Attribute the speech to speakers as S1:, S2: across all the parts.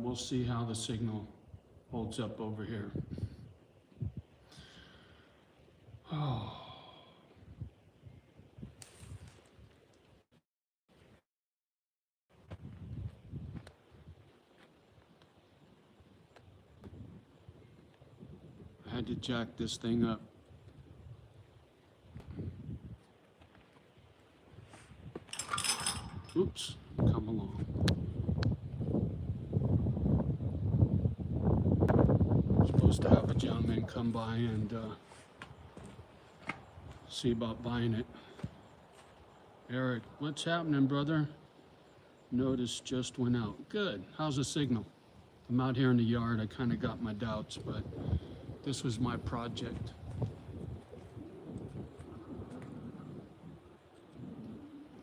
S1: we'll see how the signal holds up over here. Oh. I had to jack this thing up. Oops, come along. Supposed to have a gentleman come by and see about buying it. Eric, what's happening, brother? Notice just went out. Good. How's the signal? I'm out here in the yard. I kind of got my doubts, but this was my project.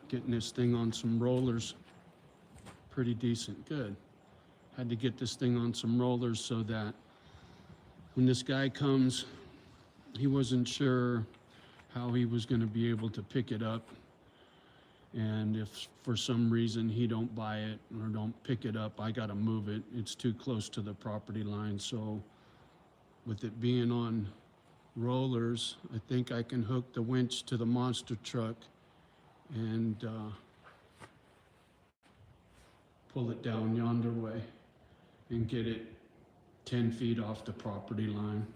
S1: Getting this thing on some rollers. Pretty decent. Good. Had to get this thing on some rollers so that when this guy comes, he wasn't sure how he was going to be able to pick it up. And if for some reason he don't buy it or don't pick it up, I got to move it. It's too close to the property line. So with it being on rollers, I think I can hook the winch to the monster truck and pull it down yonder way and get it 10 feet off the property line.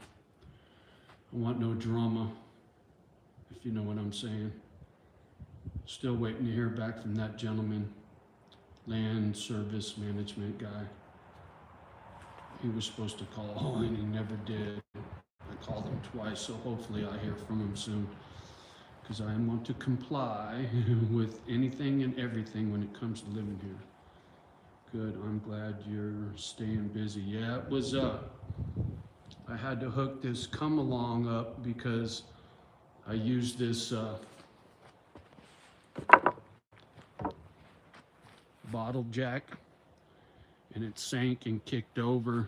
S1: I want no drama, if you know what I'm saying. Still waiting to hear back from that gentleman, land service management guy. He was supposed to call and he never did. I called him twice, so hopefully I hear from him soon, because I want to comply with anything and everything when it comes to living here. Good, I'm glad you're staying busy. Yeah, it was I had to hook this come along up because I used this bottle jack and it sank and kicked over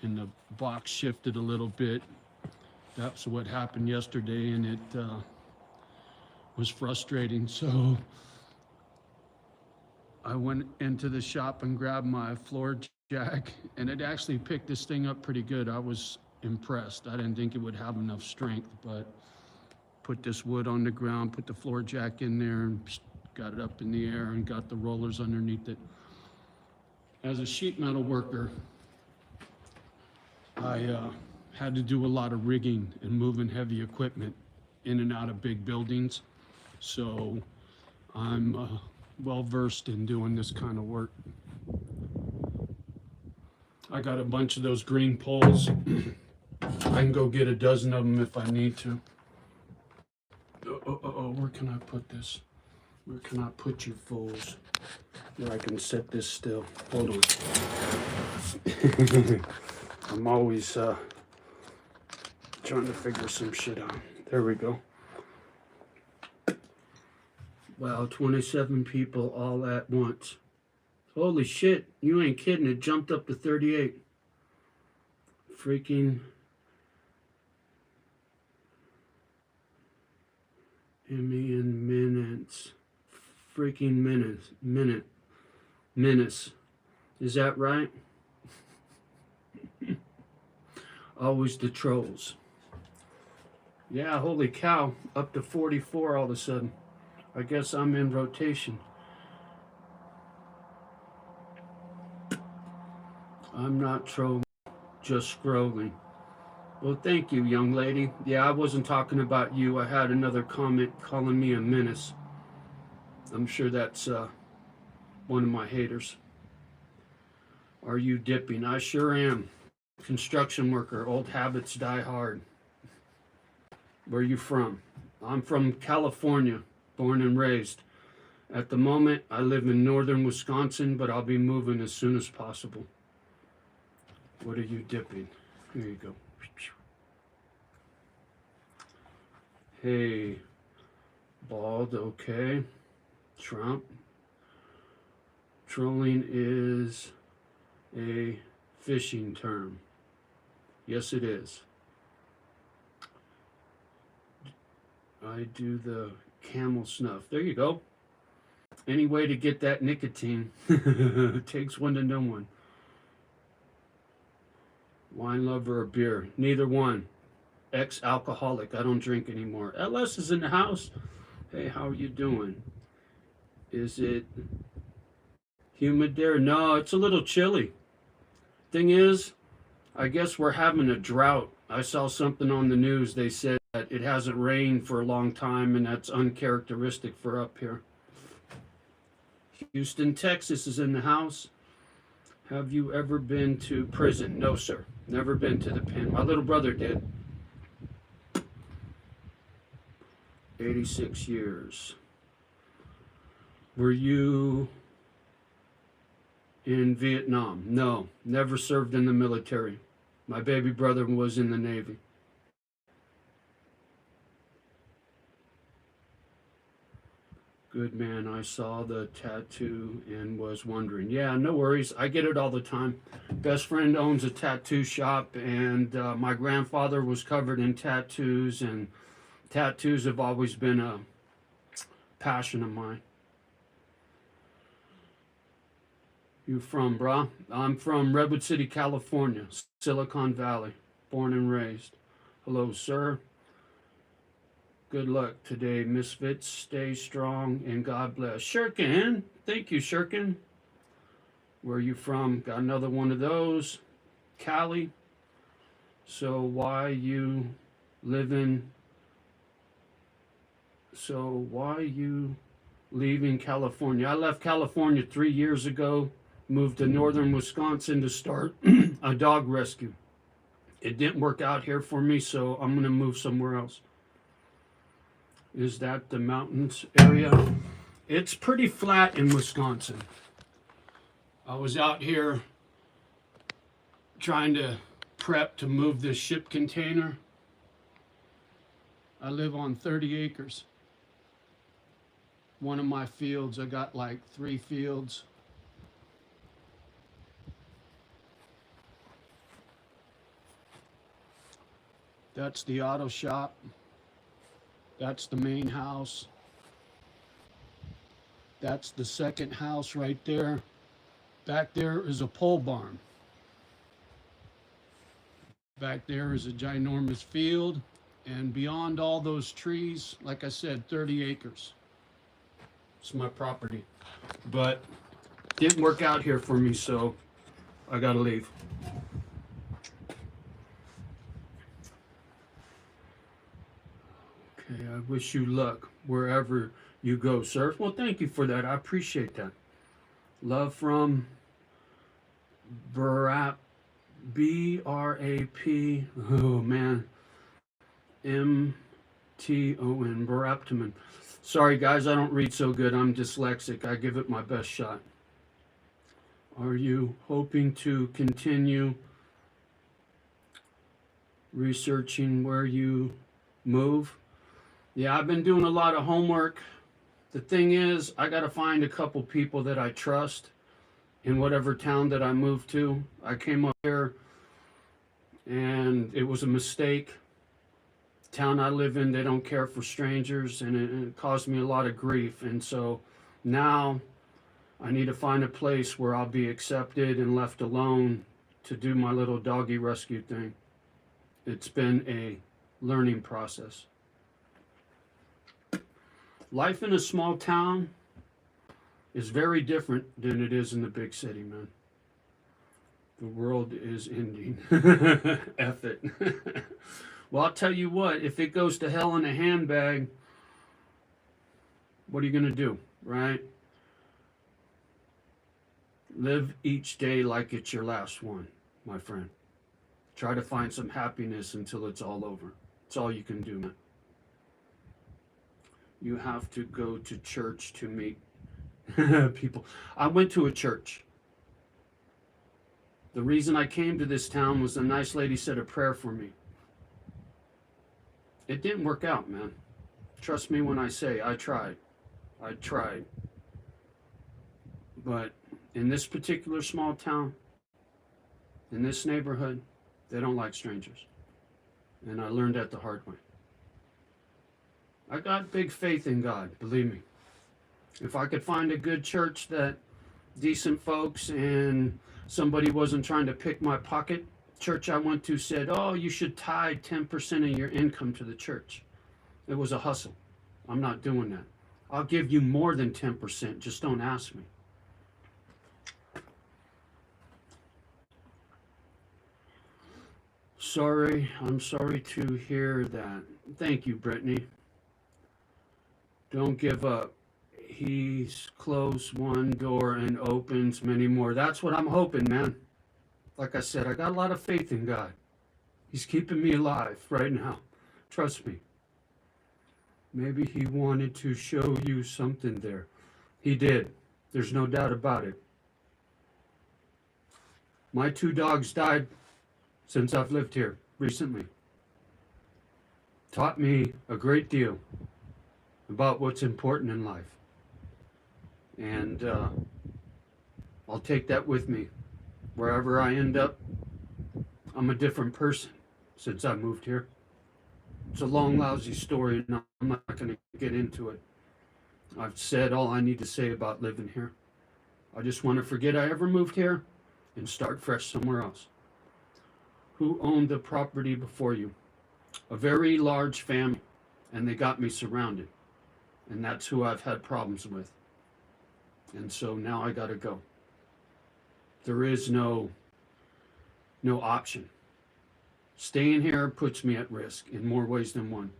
S1: and the box shifted a little bit. That's what happened yesterday, and it was frustrating. So I went into the shop and grabbed my floor jack, and it actually picked this thing up pretty good. I was impressed. I didn't think it would have enough strength, but put this wood on the ground, put the floor jack in there, and got it up in the air and got the rollers underneath it. As a sheet metal worker, I had to do a lot of rigging and moving heavy equipment in and out of big buildings. So I'm well versed in doing this kind of work. I got a bunch of those green poles. I can go get a dozen of them if I need to. Where can I put this? Where can I put you fools? Where I can set this still. Hold on. I'm always trying to figure some shit out. There we go. Wow, 27 people all at once. Holy shit, you ain't kidding. It jumped up to 38. Freaking in minutes. Freaking minutes. Is that right? Always the trolls. Yeah, holy cow, up to 44 all of a sudden. I guess I'm in rotation. I'm not trolling, just scrolling. Well, thank you, young lady. Yeah, I wasn't talking about you. I had another comment calling me a menace. I'm sure that's one of my haters. Are you dipping? I sure am. Construction worker, old habits die hard. Where are you from? I'm from California, born and raised. At the moment, I live in northern Wisconsin, but I'll be moving as soon as possible. What are you dipping? Here you go. Hey, bald, okay. Trump. Trolling is a fishing term. Yes, it is. I do the camel snuff. There you go. Any way to get that nicotine. It takes one to know one. Wine lover or beer? Neither one. Ex-alcoholic. I don't drink anymore. LS is in the house. Hey, how are you doing? Is it humid there? No, it's a little chilly. Thing is, I guess we're having a drought. I saw something on the news. They said that it hasn't rained for a long time, and that's uncharacteristic for up here. Houston, Texas is in the house. Have you ever been to prison? No, sir. Never been to the pen. My little brother did. 86 years. Were you in Vietnam? No, never served in the military. My baby brother was in the Navy. Good man, I saw the tattoo and was wondering. Yeah, no worries. I get it all the time. Best friend owns a tattoo shop, and my grandfather was covered in tattoos, and tattoos have always been a passion of mine. You from, brah? I'm from Redwood City, California, Silicon Valley, born and raised. Hello, sir. Good luck today, Misfits. Stay strong and God bless. Shirkin, thank you, Shirkin. Where are you from? Got another one of those. Cali. So why you living? So why you leaving California? I left California 3 years ago. Moved to northern Wisconsin to start a dog rescue. It didn't work out here for me, so I'm going to move somewhere else. Is that the mountains area? It's pretty flat in Wisconsin. I was out here trying to prep to move this ship container. I live on 30 acres. One of my fields, I got like 3 fields. That's the auto shop. That's the main house. That's the second house right there. Back there is a pole barn. Back there is a ginormous field. And beyond all those trees, like I said, 30 acres. It's my property. But didn't work out here for me, so I gotta leave. Okay, I wish you luck wherever you go, sir. Well, thank you for that. I appreciate that. Love from Brap, B-R-A-P, oh man, M-T-O-N, Braptoman. Sorry guys, I don't read so good. I'm dyslexic. I give it my best shot. Are you hoping to continue researching where you move? Yeah, I've been doing a lot of homework. The thing is, I got to find a couple people that I trust in whatever town that I moved to. I came up here and it was a mistake. The town I live in, they don't care for strangers, and it caused me a lot of grief. And so now I need to find a place where I'll be accepted and left alone to do my little doggy rescue thing. It's been a learning process. Life in a small town is very different than it is in the big city, man. The world is ending. F it. Well, I'll tell you what, if it goes to hell in a handbag, what are you going to do, right? Live each day like it's your last one, my friend. Try to find some happiness until it's all over. It's all you can do, man. You have to go to church to meet people. I went to a church. The reason I came to this town was a nice lady said a prayer for me. It didn't work out, man. Trust me when I say I tried. I tried. But in this particular small town, in this neighborhood, they don't like strangers. And I learned that the hard way. I got big faith in God, believe me. If I could find a good church that decent folks and somebody wasn't trying to pick my pocket, Church I went to said, oh, you should tithe 10% of your income to the church. It was a hustle. I'm not doing that. I'll give you more than 10%. Just don't ask me. Sorry, I'm sorry to hear that. Thank you, Brittany. Don't give up. He's closed one door and opens many more. That's what I'm hoping, man. Like I said, I got a lot of faith in God. He's keeping me alive right now. Trust me. Maybe he wanted to show you something there. He did. There's no doubt about it. My 2 dogs died since I've lived here recently. Taught me a great deal about what's important in life. And I'll take that with me. Wherever I end up, I'm a different person since I moved here. It's a long, lousy story, and I'm not going to get into it. I've said all I need to say about living here. I just want to forget I ever moved here and start fresh somewhere else. Who owned the property before you? A very large family, and they got me surrounded. And that's who I've had problems with. And so now I got to go. There is no option. Staying here puts me at risk in more ways than one.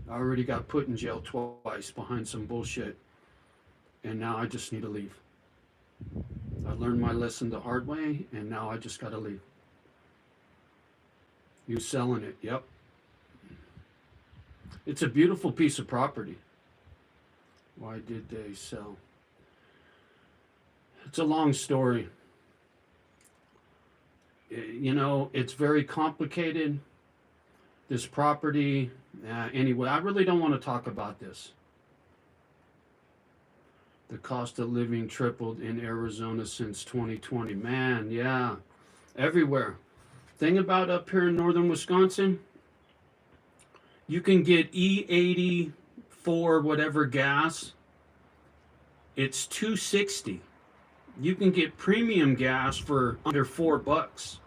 S1: I already got put in jail twice behind some bullshit, and now I just need to leave. I learned my lesson the hard way, and now I just got to leave. You selling it? Yep. It's a beautiful piece of property. Why did they sell? It's a long story. You know, it's very complicated. This property, anyway, I really don't want to talk about this. The cost of living tripled in Arizona since 2020. Man, yeah, everywhere. Thing about up here in northern Wisconsin, you can get E84 whatever gas. It's $2.60. You can get premium gas for under $4.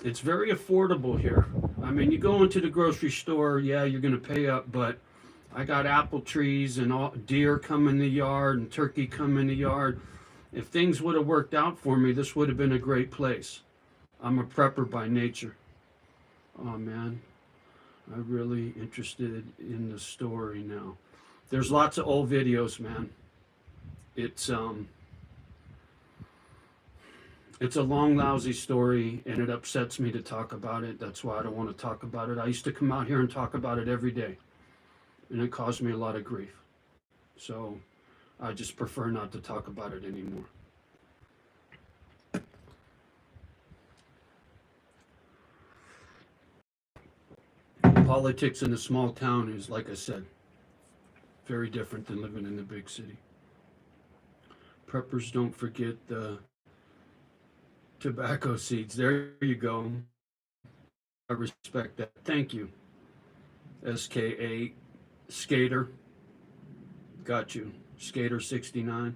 S1: It's very affordable here. I mean, you go into the grocery store, yeah, you're going to pay up, but I got apple trees and all, deer come in the yard and turkey come in the yard. If things would have worked out for me, this would have been a great place. I'm a prepper by nature. Oh man, I'm really interested in the story now. There's lots of old videos, man. It's a long, lousy story, and it upsets me to talk about it. That's why I don't want to talk about it. I used to come out here and talk about it every day, and it caused me a lot of grief. So I just prefer not to talk about it anymore. Politics in a small town is, like I said, very different than living in the big city. Preppers don't forget the tobacco seeds. There you go. I respect that. Thank you. SKA Skater. Got you. Skater 69.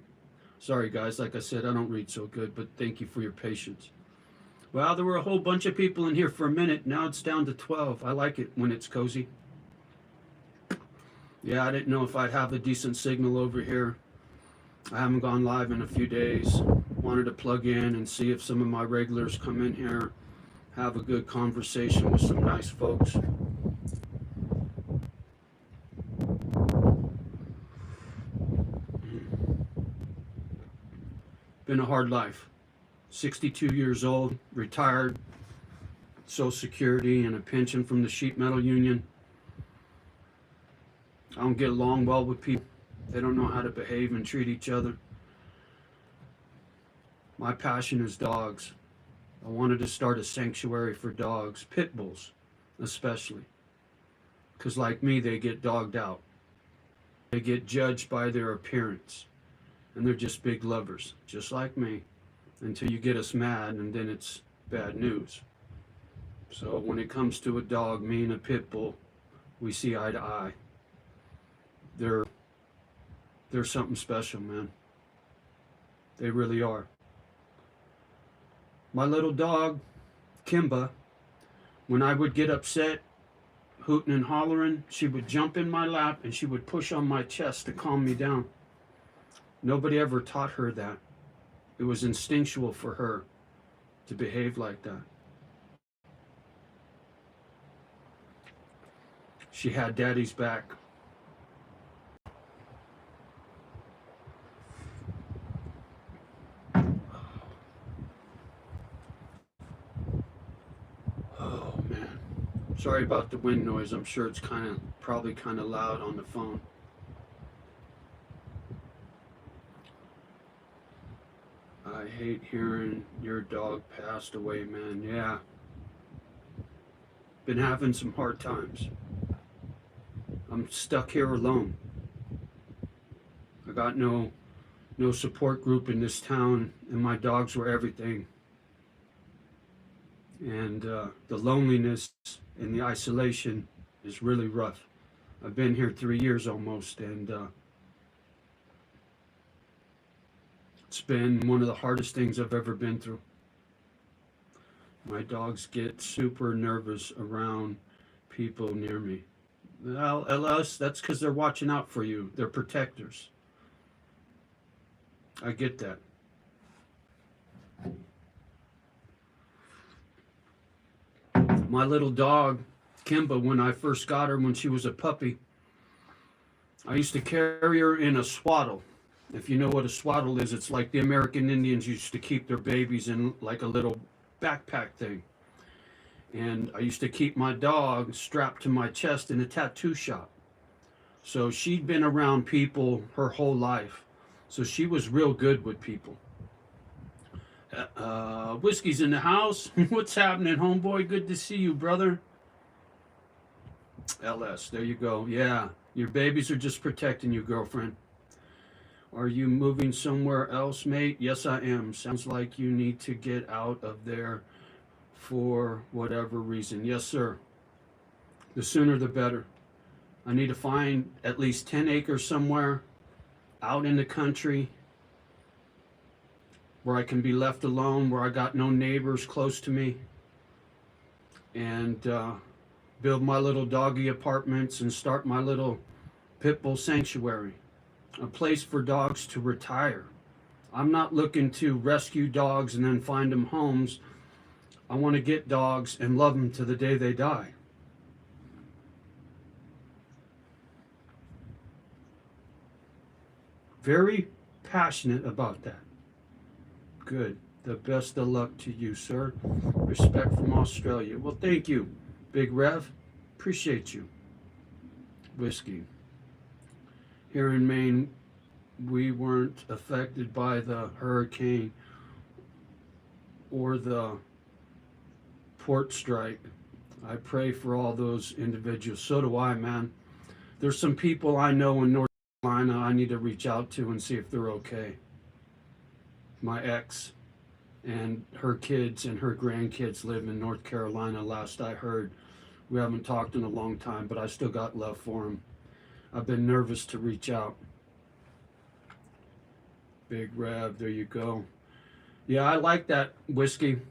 S1: Sorry guys, like I said, I don't read so good, but thank you for your patience. Well, there were a whole bunch of people in here for a minute. Now it's down to 12. I like it when it's cozy. Yeah, I didn't know if I'd have a decent signal over here. I haven't gone live in a few days. Wanted to plug in and see if some of my regulars come in here, have a good conversation with some nice folks. Been a hard life. 62 years old, retired, Social Security and a pension from the sheet metal union. I don't get along well with people. They don't know how to behave and treat each other. My passion is dogs. I wanted to start a sanctuary for dogs, pit bulls especially. Because like me, they get dogged out. They get judged by their appearance. And they're just big lovers, just like me. Until you get us mad, and then it's bad news. So when it comes to a dog, me and a pit bull, we see eye to eye. They're something special, man. They really are. My little dog, Kimba, when I would get upset, hooting and hollering, she would jump in my lap and she would push on my chest to calm me down. Nobody ever taught her that. It was instinctual for her to behave like that. She had daddy's back. Oh man. Sorry about the wind noise. I'm sure it's probably kind of loud on the phone. I hate hearing your dog passed away, man. Yeah. Been having some hard times. I'm stuck here alone. I got no support group in this town, and my dogs were everything. And the loneliness and the isolation is really rough. I've been here 3 years almost, and it's been one of the hardest things I've ever been through. My dogs get super nervous around people near me. Well, LS, that's because they're watching out for you. They're protectors. I get that. My little dog, Kimba, when I first got her when she was a puppy, I used to carry her in a swaddle. If you know what a swaddle is, it's like the American Indians used to keep their babies in like a little backpack thing. And I used to keep my dog strapped to my chest in a tattoo shop. So she'd been around people her whole life. So she was real good with people. Whiskey's in the house. What's happening, homeboy? Good to see you, brother. LS, there you go. Yeah, your babies are just protecting you, girlfriend. Are you moving somewhere else, mate? Yes, I am. Sounds like you need to get out of there for whatever reason. Yes, sir. The sooner the better. I need to find at least 10 acres somewhere out in the country where I can be left alone, where I got no neighbors close to me, and build my little doggy apartments and start my little pit bull sanctuary, a place for dogs to retire. I'm not looking to rescue dogs and then find them homes. I want to get dogs and love them to the day they die. Very passionate about that. Good. The best of luck to you, sir. Respect from Australia. Well, thank you, Big Rev. Appreciate you. Whiskey. Here in Maine, we weren't affected by the hurricane or the port strike. I pray for all those individuals. So do I, man. There's some people I know in North Carolina I need to reach out to and see if they're okay. My ex and her kids and her grandkids live in North Carolina, last I heard. We haven't talked in a long time, but I still got love for them. I've been nervous to reach out. Big Rev, there you go. Yeah, I like that, Whiskey.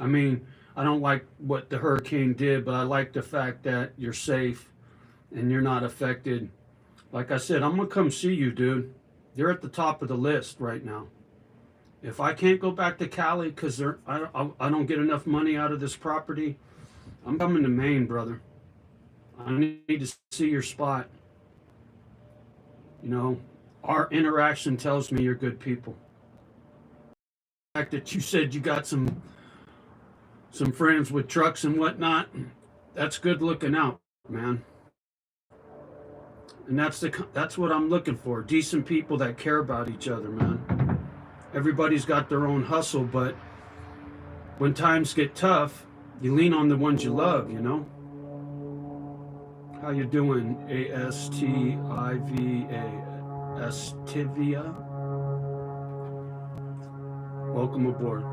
S1: I mean, I don't like what the hurricane did, but I like the fact that you're safe and you're not affected. Like I said, I'm going to come see you, dude. You're at the top of the list right now. If I can't go back to Cali because I don't get enough money out of this property, I'm coming to Maine, brother. I need to see your spot. You know, our interaction tells me you're good people. The fact that you said you got some friends with trucks and whatnot, that's good looking out, man. And that's what I'm looking for. Decent people that care about each other, man. Everybody's got their own hustle, but when times get tough, you lean on the ones you love, you know? How you doing, ASTIVA? Astivia? Welcome aboard.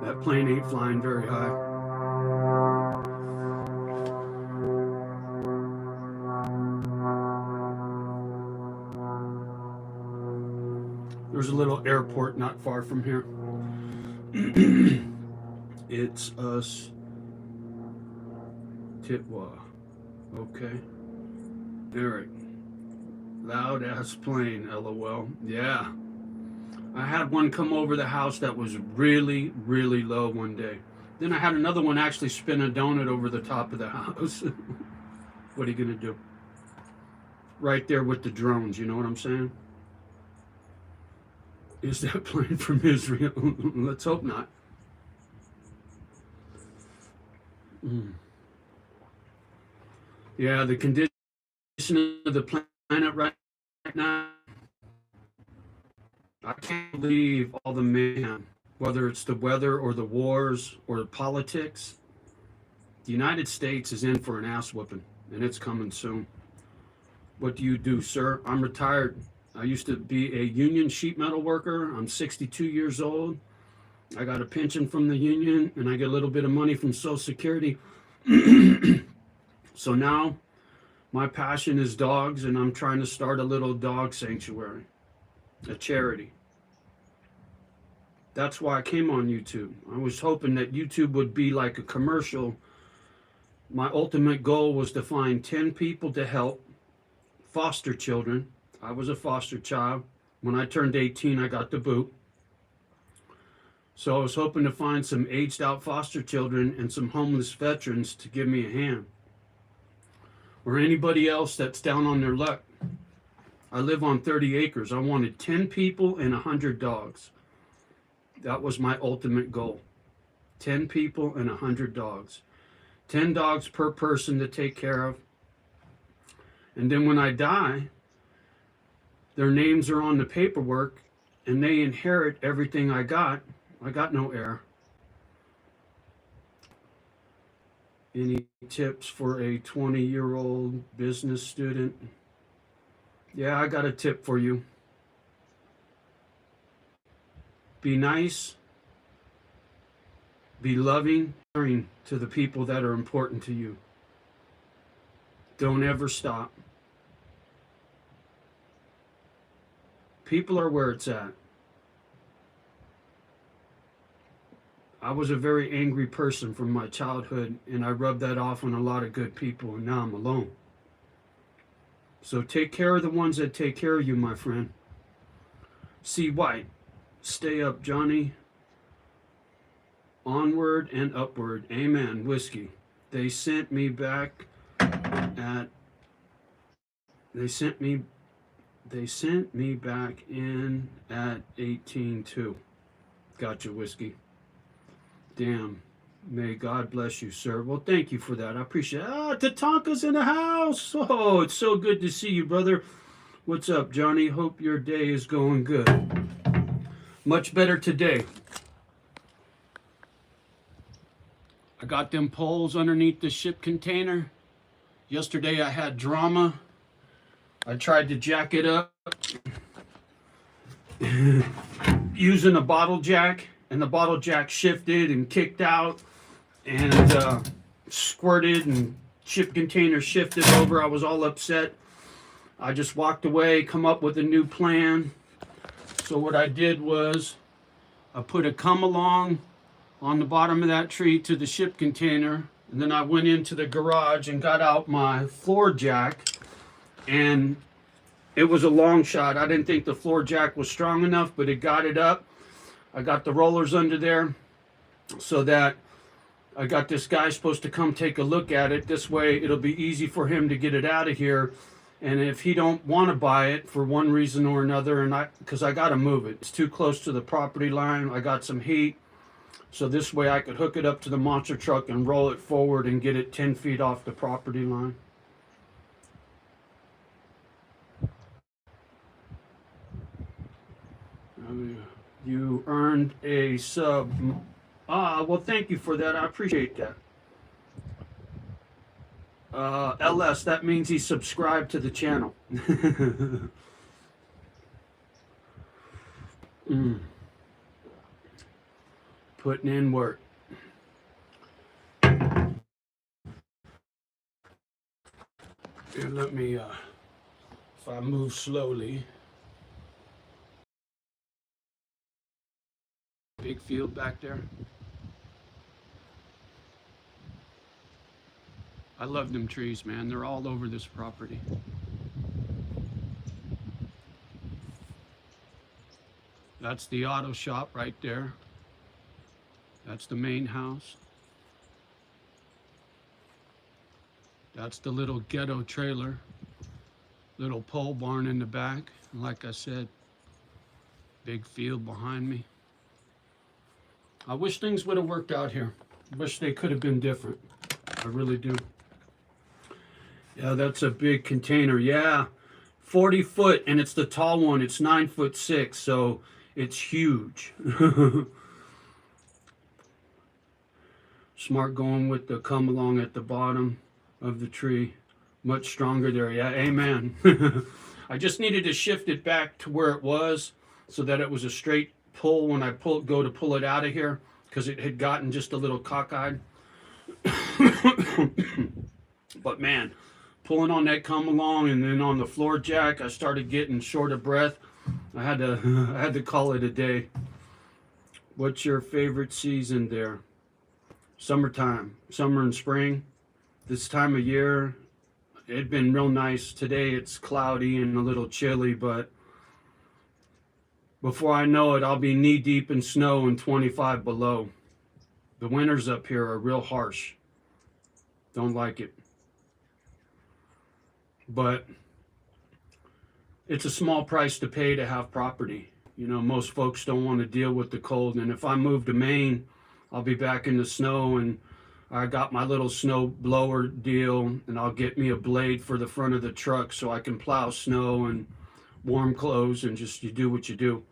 S1: That plane ain't flying very high. There's a little airport not far from here. It's us. Titwa. Okay. Eric. Loud ass plane, lol. Yeah. I had one come over the house that was really, really low one day. Then I had another one actually spin a donut over the top of the house. What are you going to do? Right there with the drones, you know what I'm saying? Is that plane from Israel? Let's hope not. Yeah, the condition of the planet right now, I can't believe all the mayhem, whether it's the weather or the wars or the politics. The United States is in for an ass whooping, and it's coming soon. What do you do, sir? I'm retired. I used to be a union sheet metal worker. I'm 62 years old. I got a pension from the union, and I get a little bit of money from Social Security. So now my passion is dogs, and I'm trying to start a little dog sanctuary, a charity. That's why I came on YouTube. I was hoping that YouTube would be like a commercial. My ultimate goal was to find 10 people to help foster children. I was a foster child. When I turned 18, I got the boot. So I was hoping to find some aged out foster children and some homeless veterans to give me a hand. Or anybody else that's down on their luck. I live on 30 acres. I wanted 10 people and 100 dogs. That was my ultimate goal. 10 people and 100 dogs. 10 dogs per person to take care of. And then when I die, their names are on the paperwork and they inherit everything I got. I got no heir. Any tips for a 20-year-old business student? Yeah, I got a tip for you. Be nice, be loving, caring to the people that are important to you. Don't ever stop. People are where it's at. I was a very angry person from my childhood, and I rubbed that off on a lot of good people, and now I'm alone. So take care of the ones that take care of you, my friend. See White. Stay up, Johnny. Onward and upward. Amen. Whiskey. They sent me back at. They sent me back in at 18-2. Gotcha, Whiskey. Damn. May God bless you, sir. Well, thank you for that. I appreciate it. Ah, Tatanka's in the house. Oh, it's so good to see you, brother. What's up, Johnny? Hope your day is going good. Much better today. I got them poles underneath the ship container. Yesterday I had drama. I tried to jack it up using a bottle jack, and the bottle jack shifted and kicked out and squirted, and ship container shifted over. I was all upset. I just walked away, come up with a new plan. So what I did was I put a come along on the bottom of that tree to the ship container, and then I went into the garage and got out my floor jack, and it was a long shot. I didn't think the floor jack was strong enough, but it got it up. I got the rollers under there so that I got this guy supposed to come take a look at it. This way it'll be easy for him to get it out of here. And if he don't want to buy it for one reason or another, and because I got to move it, it's too close to the property line. I got some heat, so this way I could hook it up to the monster truck and roll it forward and get it 10 feet off the property line. You earned a sub. Well, thank you for that. I appreciate that. LS, that means he subscribed to the channel. Putting in work. Here, let me, if I move slowly. Big field back there. I love them trees, man. They're all over this property. That's the auto shop right there. That's the main house. That's the little ghetto trailer. Little pole barn in the back. And like I said, big field behind me. I wish things would have worked out here. I wish they could have been different. I really do. Yeah, that's a big container. Yeah, 40 foot, and it's the tall one. It's 9'6", so it's huge. Smart going with the come along at the bottom of the tree. Much stronger there. Yeah, amen. I just needed to shift it back to where it was so that it was a straight pull when I go to pull it out of here, because it had gotten just a little cockeyed. But man, pulling on that come along and then on the floor jack, I started getting short of breath. I had to call it a day. What's your favorite season there? Summertime, summer and spring. This time of year, it'd been real nice. Today it's cloudy and a little chilly, but before I know it, I'll be knee deep in snow and 25 below. The winters up here are real harsh. Don't like it. But it's a small price to pay to have property. You know, most folks don't want to deal with the cold. And if I move to Maine, I'll be back in the snow, and I got my little snow blower deal, and I'll get me a blade for the front of the truck so I can plow snow and warm clothes and just you do what you do.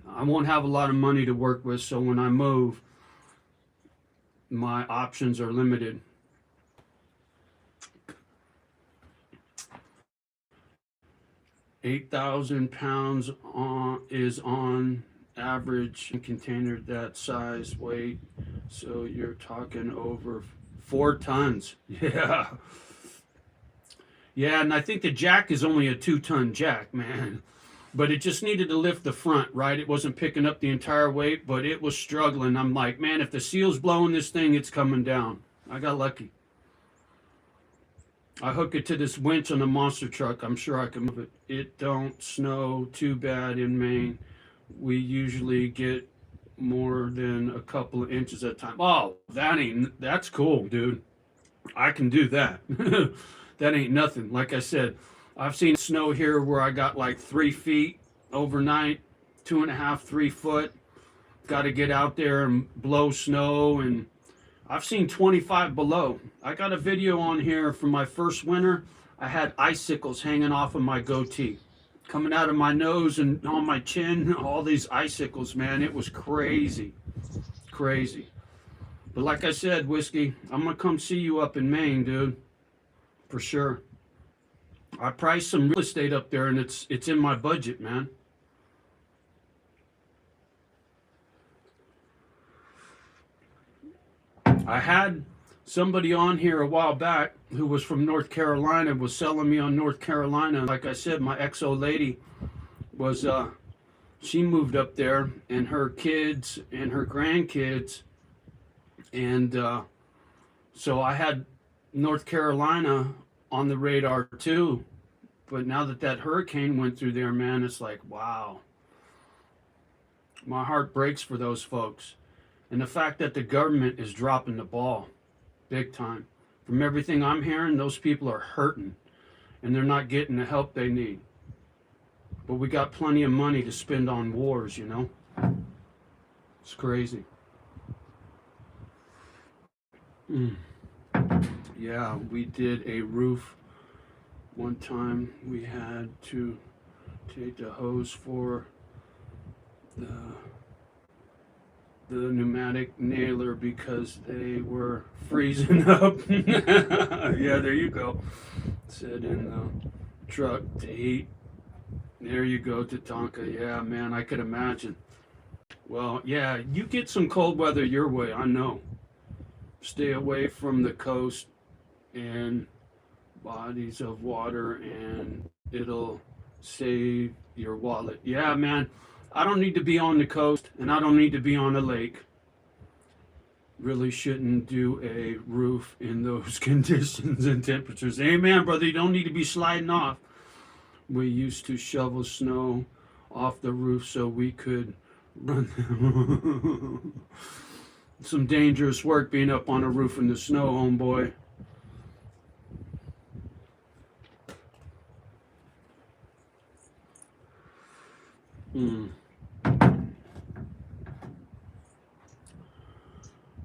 S1: I won't have a lot of money to work with, so when I move, my options are limited. £8,000 is on average in container that size weight, so you're talking over 4 tons. Yeah, and I think the jack is only a 2-ton jack, man, but it just needed to lift the front, right? It wasn't picking up the entire weight, but it was struggling. I'm like, man, if the seal's blowing this thing, it's coming down. I got lucky. I hook it to this winch on the monster truck. I'm sure I can move it. It don't snow too bad in Maine. We usually get more than a couple of inches at a time. Oh, that's cool, dude. I can do that. That ain't nothing. Like I said, I've seen snow here where I got like 3 feet overnight, 2.5, 3 foot. Got to get out there and blow snow, and I've seen 25 below. I got a video on here from my first winter. I had icicles hanging off of my goatee, coming out of my nose and on my chin. All these icicles, man. It was crazy. Crazy. But like I said, Whiskey, I'm going to come see you up in Maine, dude. For sure. I priced some real estate up there, and it's in my budget, man. I had somebody on here a while back who was from North Carolina, was selling me on North Carolina. Like I said, my ex-old lady was, she moved up there, and her kids and her grandkids. And so I had North Carolina on the radar too. But now that hurricane went through there, man, it's like, wow. My heart breaks for those folks. And the fact that the government is dropping the ball big time. From everything I'm hearing, those people are hurting and they're not getting the help they need. But we got plenty of money to spend on wars, you know? It's crazy. Yeah, we did a roof one time. We had to take the hose for the pneumatic nailer because they were freezing up. Yeah, there you go. Said in the truck to heat. There you go, Tatanka. Yeah, man, I could imagine. Well, yeah, you get some cold weather your way, I know. Stay away from the coast and bodies of water, and it'll save your wallet. Yeah, man. I don't need to be on the coast, and I don't need to be on a lake. Really shouldn't do a roof in those conditions and temperatures. Amen, brother. You don't need to be sliding off. We used to shovel snow off the roof so we could run. Some dangerous work being up on a roof in the snow, homeboy.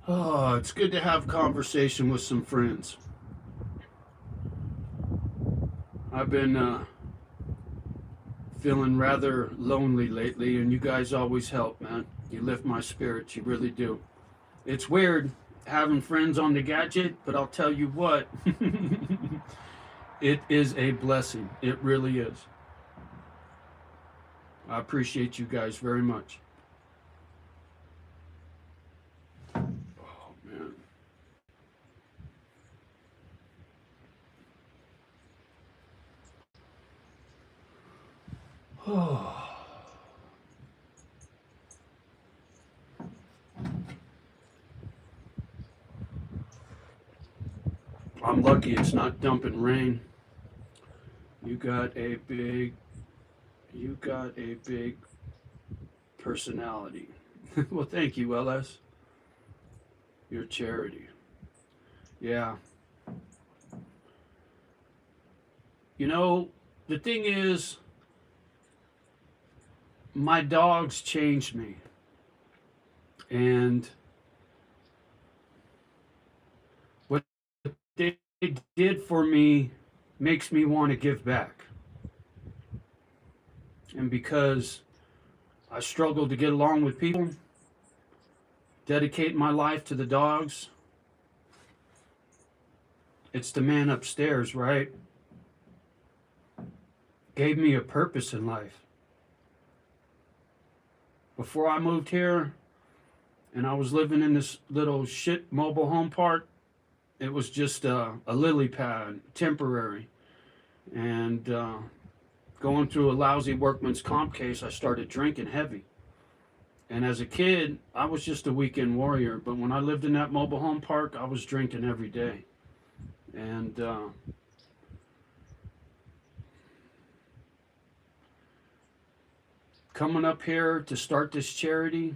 S1: Oh, it's good to have conversation with some friends. I've been feeling rather lonely lately, and you guys always help, man. You lift my spirits, you really do. It's weird having friends on the gadget, but I'll tell you what, it is a blessing. It really is. I appreciate you guys very much. Oh, man. Oh. I'm lucky it's not dumping rain. You got a big personality. Well, thank you, LS. Your charity. Yeah. You know, the thing is, my dogs changed me. And what they did for me makes me want to give back. And because I struggle to get along with people, dedicate my life to the dogs, it's the man upstairs, right? Gave me a purpose in life. Before I moved here and I was living in this little shit mobile home park, it was just a lily pad, temporary. And going through a lousy workman's comp case, I started drinking heavy. And as a kid, I was just a weekend warrior. But when I lived in that mobile home park, I was drinking every day. And coming up here to start this charity,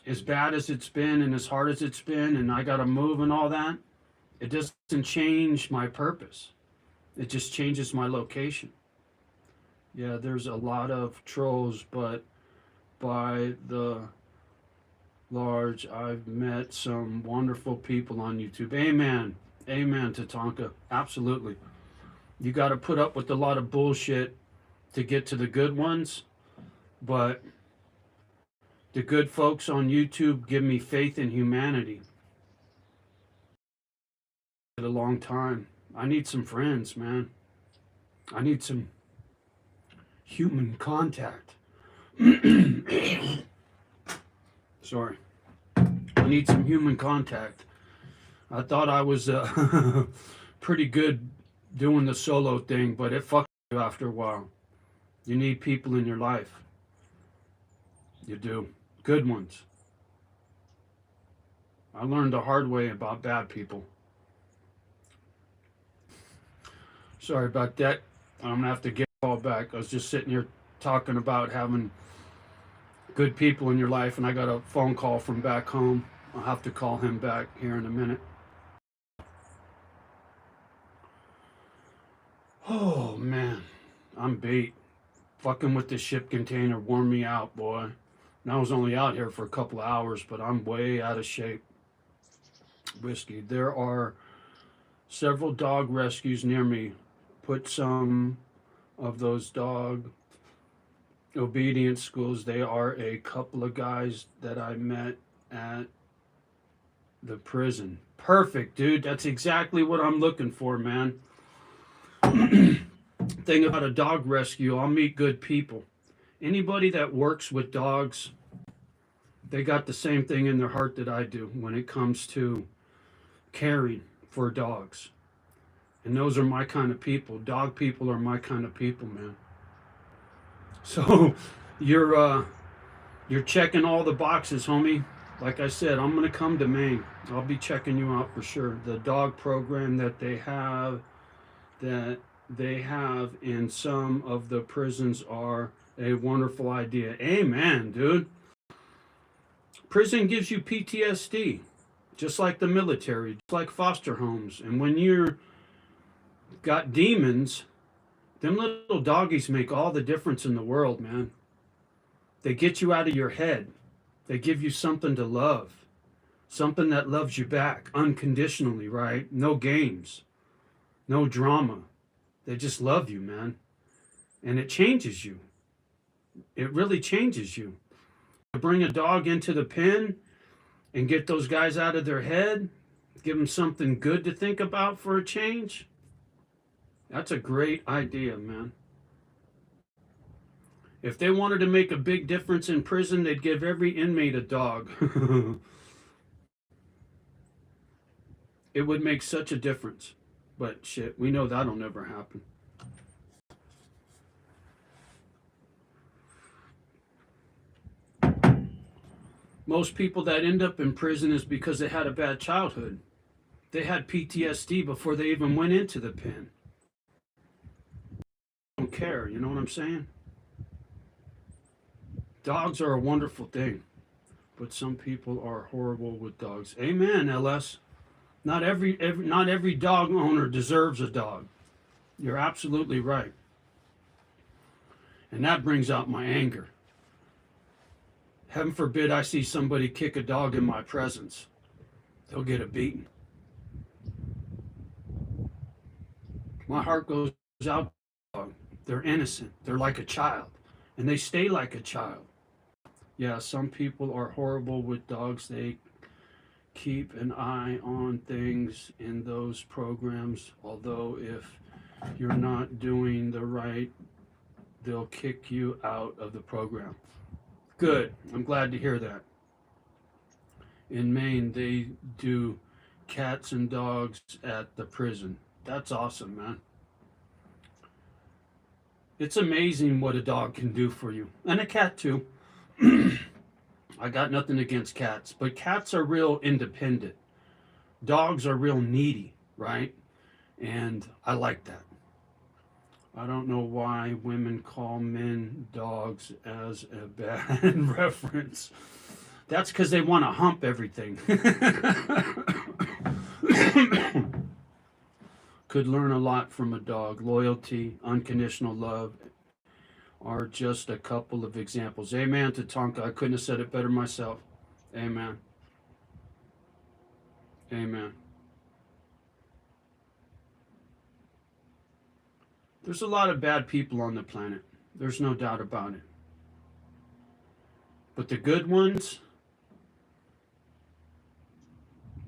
S1: as bad as it's been and as hard as it's been, and I got to move and all that, it doesn't change my purpose. It just changes my location. Yeah, there's a lot of trolls, but by the large, I've met some wonderful people on YouTube. Amen. Amen, Tatanka. Absolutely. You got to put up with a lot of bullshit to get to the good ones, but the good folks on YouTube give me faith in humanity. A long time. I need some friends, man. I need some human contact. Sorry. I need some human contact. I thought I was pretty good doing the solo thing, but it fucks you after a while. You need people in your life. You do. Good ones. I learned the hard way about bad people. Sorry about that. I'm going to have to get all back. I was just sitting here talking about having good people in your life, and I got a phone call from back home. I'll have to call him back here in a minute. Oh, man. I'm beat. Fucking with this ship container wore me out, boy. And I was only out here for a couple of hours, but I'm way out of shape. Whiskey. There are several dog rescues near me. Put some of those dog obedience schools. They are a couple of guys that I met at the prison. Perfect, dude. That's exactly what I'm looking for, man. Thing about a dog rescue, I'll meet good people. Anybody that works with dogs, they got the same thing in their heart that I do when it comes to caring for dogs. And those are my kind of people. Dog people are my kind of people, man. So You're checking all the boxes, homie. Like I said, I'm gonna come to Maine. I'll be checking you out for sure. The dog program that they have in some of the prisons are a wonderful idea. Amen, dude. Prison gives you PTSD, just like the military, just like foster homes. And when you're got demons, them little doggies make all the difference in the world, man. They get you out of your head. They give you something to love, something that loves you back unconditionally, right? No games, no drama. They just love you, man. And it changes you. It really changes you. To bring a dog into the pen and get those guys out of their head, give them something good to think about for a change. That's a great idea, man. If they wanted to make a big difference in prison, they'd give every inmate a dog. It would make such a difference. But shit, we know that'll never happen. Most people that end up in prison is because they had a bad childhood. They had PTSD before they even went into the pen. Don't care, you know what I'm saying? Dogs are a wonderful thing, but some people are horrible with dogs. Amen, LS. Not every dog owner deserves a dog. You're absolutely right. And that brings out my anger. Heaven forbid I see somebody kick a dog in my presence. They'll get a beating. My heart goes out to the dog. They're innocent. They're like a child. And they stay like a child. Yeah, some people are horrible with dogs. They keep an eye on things in those programs. Although if you're not doing the right, they'll kick you out of the program. Good. I'm glad to hear that. In Maine, they do cats and dogs at the prison. That's awesome, man. It's amazing what a dog can do for you. And a cat, too. I got nothing against cats, but cats are real independent. Dogs are real needy, right? And I like that. I don't know why women call men dogs as a bad reference. That's because they want to hump everything. Could learn a lot from a dog. Loyalty, unconditional love are just a couple of examples. Amen to Tonka. I couldn't have said it better myself. Amen. Amen. There's a lot of bad people on the planet. There's no doubt about it. But the good ones,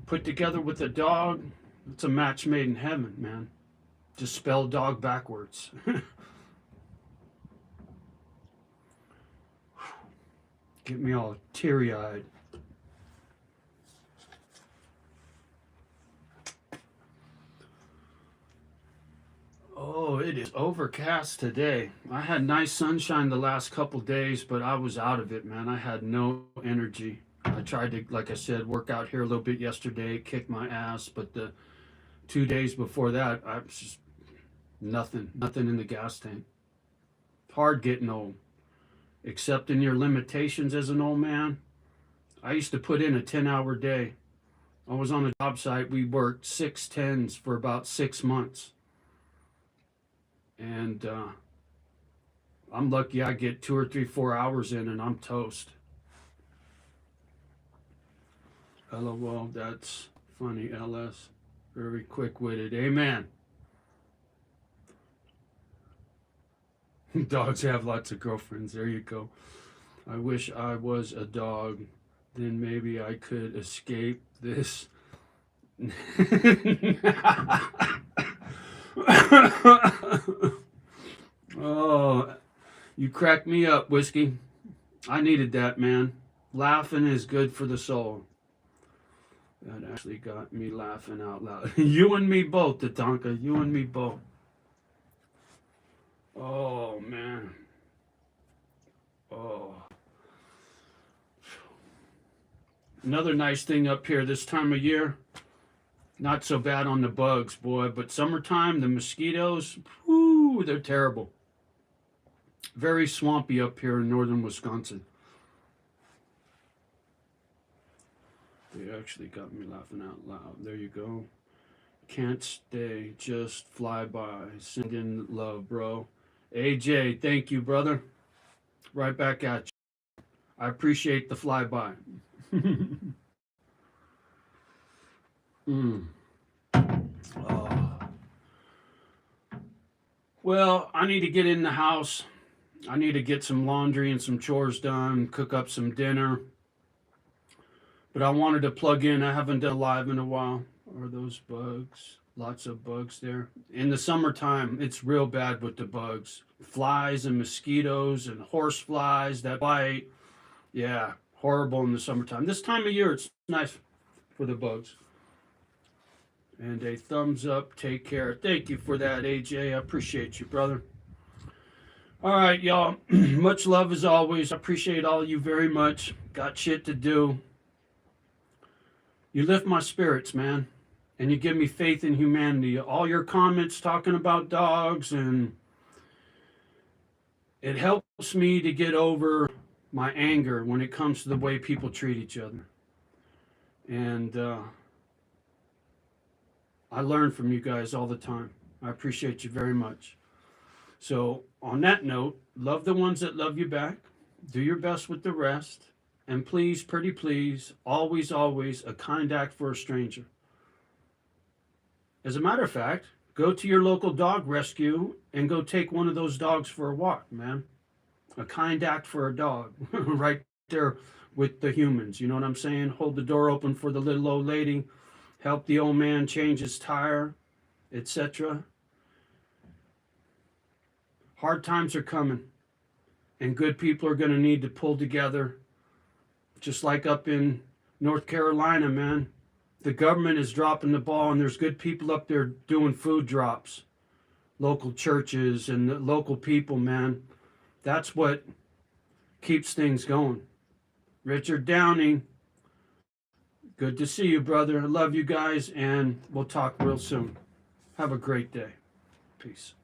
S1: put together with a dog, it's a match made in heaven, man. Just spell dog backwards. Get me all teary-eyed. Oh, it is overcast today. I had nice sunshine the last couple days, but I was out of it, man. I had no energy. I tried to, like I said, work out here a little bit yesterday, kick my ass, but the 2 days before that, I was just nothing in the gas tank. Hard getting old. Accepting your limitations as an old man. I used to put in a 10-hour day. I was on a job site. We worked 6 10s for about 6 months. And I'm lucky I get 2 or 3, 4 hours in and I'm toast. LOL, that's funny, LS. Very quick-witted. Amen. Dogs have lots of girlfriends. There you go. I wish I was a dog. Then maybe I could escape this. Oh, you cracked me up, Whiskey. I needed that, man. Laughing is good for the soul. That actually got me laughing out loud. You and me both, Tatanka. You and me both. Oh, man. Oh. Another nice thing up here this time of year, not so bad on the bugs, boy, but summertime, the mosquitoes, whoo, they're terrible. Very swampy up here in northern Wisconsin. They actually got me laughing out loud. There you go. Can't stay, just fly by. Send in love, bro. AJ, thank you, brother. Right back at you. I appreciate the flyby. mm. Oh. Well, I need to get in the house. I need to get some laundry and some chores done, cook up some dinner. But I wanted to plug in. I haven't done live in a while. Are those bugs? Lots of bugs there. In the summertime, it's real bad with the bugs. Flies and mosquitoes and horse flies that bite. Yeah, horrible in the summertime. This time of year, it's nice for the bugs. And a thumbs up. Take care. Thank you for that, AJ. I appreciate you, brother. All right, y'all. Much love as always. I appreciate all of you very much. Got shit to do. You lift my spirits, man. And you give me faith in humanity. All your comments talking about dogs, and it helps me to get over my anger when it comes to the way people treat each other. And I learn from you guys all the time. I appreciate you very much. So on that note, love the ones that love you back. Do your best with the rest. And please, pretty please, always, always a kind act for a stranger. As a matter of fact, go to your local dog rescue and go take one of those dogs for a walk, man. A kind act for a dog right there with the humans. You know what I'm saying? Hold the door open for the little old lady. Help the old man change his tire, etc. Hard times are coming, and good people are going to need to pull together. Just like up in North Carolina, man. The government is dropping the ball, and there's good people up there doing food drops. Local churches and the local people, man. That's what keeps things going. Richard Downing, good to see you, brother. I love you guys, and we'll talk real soon. Have a great day. Peace.